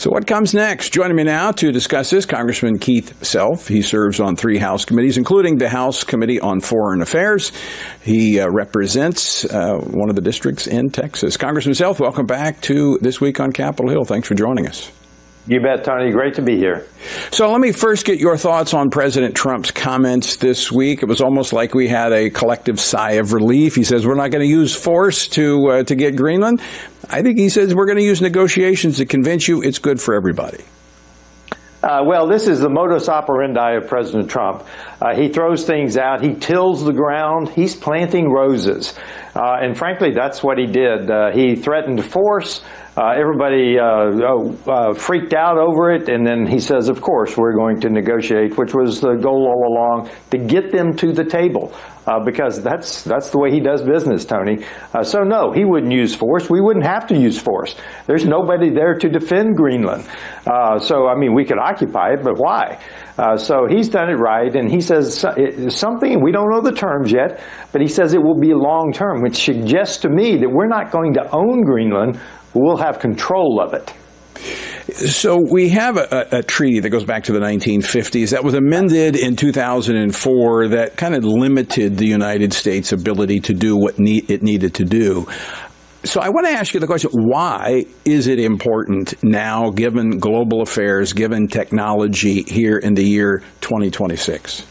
So what comes next? Joining me now to discuss this, Congressman Keith Self. He serves on 3 House committees, including the House Committee on Foreign Affairs. He represents one of the districts in Texas. Congressman Self, welcome back to This Week on Capitol Hill. Thanks for joining us. You bet, Tony. Great to be here. So let me first get your thoughts on President Trump's comments this week. It was almost like we had a collective sigh of relief. He says we're not going to use force to get Greenland. I think he says we're going to use negotiations to convince you it's good for everybody. Well, this is the modus operandi of President Trump. He throws things out. He tills the ground. He's planting roses. And frankly, that's what he did. He threatened force. Everybody freaked out over it, and then he says, of course, we're going to negotiate, which was the goal all along, to get them to the table, because that's the way he does business, Tony. So no, he wouldn't use force. We wouldn't have to use force. There's nobody there to defend Greenland. So, I mean, we could occupy it, but why? So he's done it right, and he says something, we don't know the terms yet, but he says it will be long term, which suggests to me that we're not going to own Greenland. We'll have control of it. So we have a treaty that goes back to the 1950s that was amended in 2004 that kind of limited the United States' ability to do what it needed to do. So I want to ask you the question, why is it important now, given global affairs, given technology here in the year 2026?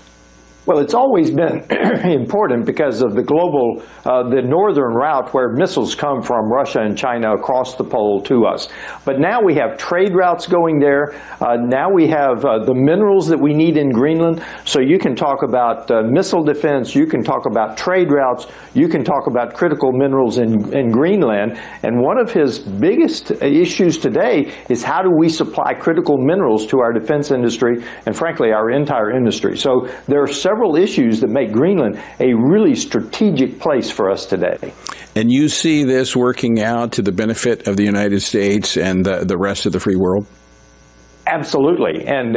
Well, it's always been important because of the global, the northern route where missiles come from Russia and China across the pole to us. But now we have trade routes going there. Now we have the minerals that we need in Greenland. So you can talk about missile defense. You can talk about trade routes. You can talk about critical minerals in Greenland. And one of his biggest issues today is how do we supply critical minerals to our defense industry and, frankly, our entire industry. So there are several issues that make Greenland a really strategic place for us today. And you see this working out to the benefit of the United States and the rest of the free world? Absolutely. And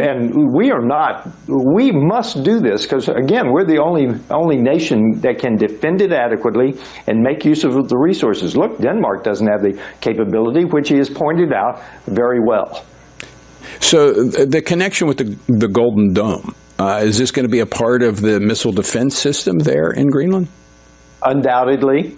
we must do this because, again, we're the only nation that can defend it adequately and make use of the resources. Look, Denmark doesn't have the capability, which he has pointed out very well. So the connection with the Golden Dome, is this going to be a part of the missile defense system there in Greenland? Undoubtedly,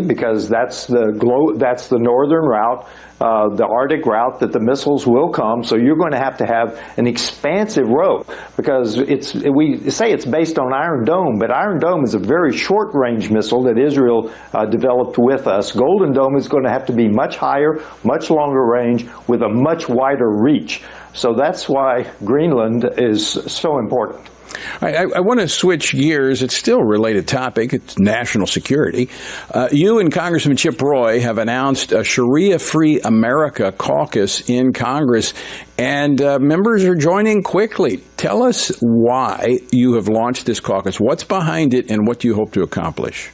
because that's the northern route, the Arctic route that the missiles will come. So you're going to have an expansive road because we say it's based on Iron Dome, but Iron Dome is a very short-range missile that Israel developed with us. Golden Dome is going to have to be much higher, much longer range, with a much wider reach. So that's why Greenland is so important. I want to switch gears. It's still a related topic. It's national security. You and Congressman Chip Roy have announced a Sharia-Free America caucus in Congress, and members are joining quickly. Tell us why you have launched this caucus. What's behind it, and what do you hope to accomplish?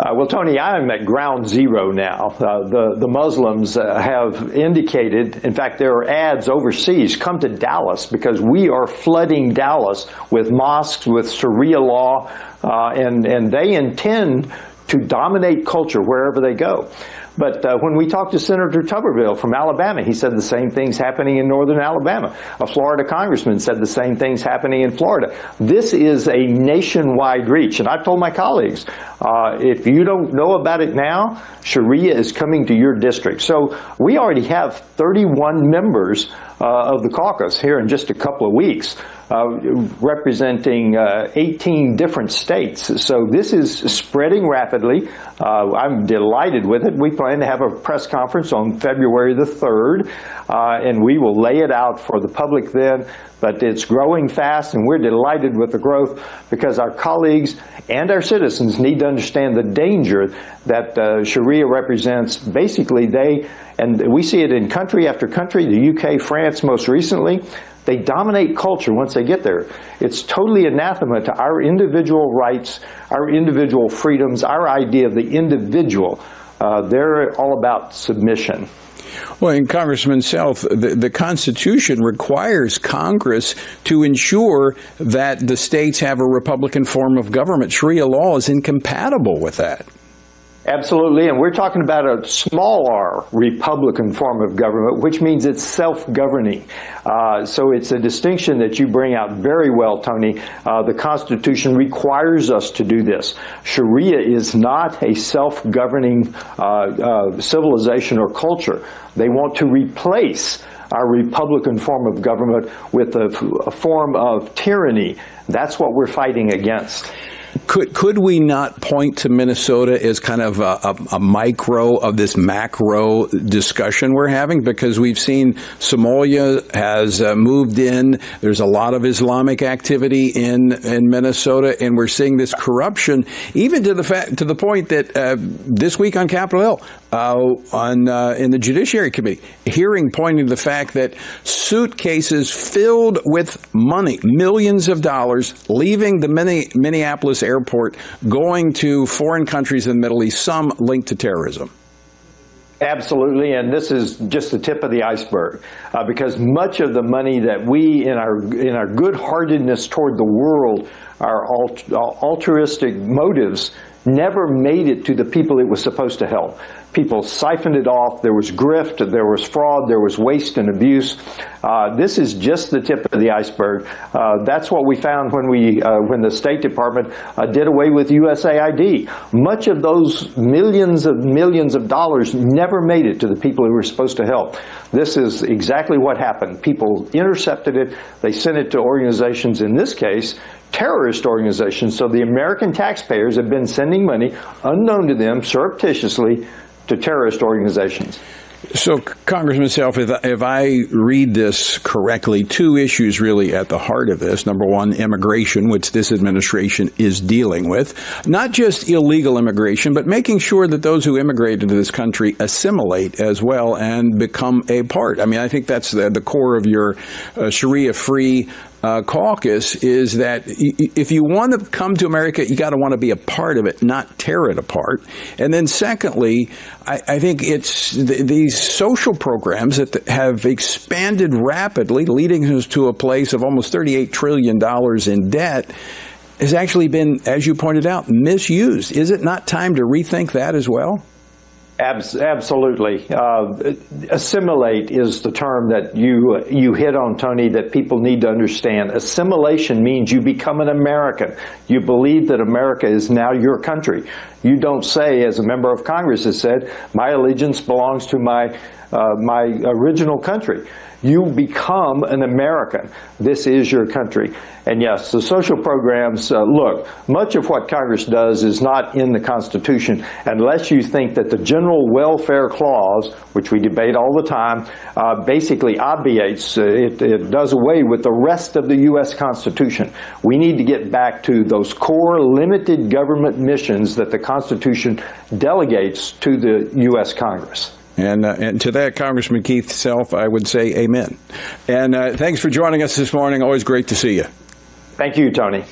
Well, Tony, I'm at ground zero now. The Muslims have indicated, in fact, there are ads overseas, come to Dallas because we are flooding Dallas with mosques, with Sharia law, and they intend to dominate culture wherever they go. But when we talked to Senator Tuberville from Alabama, he said the same thing's happening in northern Alabama. A Florida congressman said the same thing's happening in Florida. This is a nationwide reach. And I've told my colleagues, if you don't know about it now, Sharia is coming to your district. So we already have 31 members of the caucus here in just a couple of weeks, representing 18 different states. So this is spreading rapidly. I'm delighted with it. We plan to have a press conference on February the 3rd, and we will lay it out for the public then. But it's growing fast, and we're delighted with the growth because our colleagues and our citizens need to understand the danger that Sharia represents. Basically, and we see it in country after country, the UK, France most recently, they dominate culture once they get there. It's totally anathema to our individual rights, our individual freedoms, our idea of the individual. They're all about submission. Well, and Congressman Self, the Constitution requires Congress to ensure that the states have a Republican form of government. Sharia law is incompatible with that. Absolutely, and we're talking about a small r Republican form of government, which means it's self-governing. So it's a distinction that you bring out very well, Tony. The Constitution requires us to do this. Sharia is not a self-governing civilization or culture. They want to replace our Republican form of government with a form of tyranny. That's what we're fighting against. Could we not point to Minnesota as kind of a micro of this macro discussion we're having? Because we've seen Somalia has moved in. There's a lot of Islamic activity in Minnesota, and we're seeing this corruption, even to the point that this week on Capitol Hill, in the Judiciary Committee, hearing pointing to the fact that suitcases filled with money, millions of dollars, leaving the Minneapolis airport, going to foreign countries in the Middle East, some linked to terrorism. Absolutely, and this is just the tip of the iceberg, because much of the money that we, in our good-heartedness toward the world, our altruistic motives, never made it to the people it was supposed to help. People siphoned it off. There was grift, there was fraud, there was waste and abuse. This is just the tip of the iceberg. That's what we found when the State Department did away with USAID. Much of those millions of dollars never made it to the people who were supposed to help. This is exactly what happened. People intercepted it. They sent it to organizations, in this case, terrorist organizations. So the American taxpayers have been sending money, unknown to them, surreptitiously, to terrorist organizations. So, Congressman Self, if I read this correctly, two issues really at the heart of this. Number one, immigration, which this administration is dealing with. Not just illegal immigration, but making sure that those who immigrate into this country assimilate as well and become a part. I mean, I think that's the core of your Sharia-free caucus, is that if you want to come to America, you got to want to be a part of it, not tear it apart. And then secondly, I think it's these social programs that have expanded rapidly, leading us to a place of almost $38 trillion in debt, has actually been, as you pointed out, misused. Is it not time to rethink that as well? Absolutely. Assimilate is the term that you hit on, Tony, that people need to understand. Assimilation means you become an American. You believe that America is now your country. You don't say, as a member of Congress has said, my allegiance belongs to my original country. You become an American. This is your country. And yes, the social programs, look, much of what Congress does is not in the Constitution unless you think that the General Welfare Clause, which we debate all the time, basically obviates, it does away with the rest of the U.S. Constitution. We need to get back to those core limited government missions that the Constitution delegates to the U.S. Congress. And to that, Congressman Keith Self, I would say amen. And thanks for joining us this morning. Always great to see you. Thank you, Tony.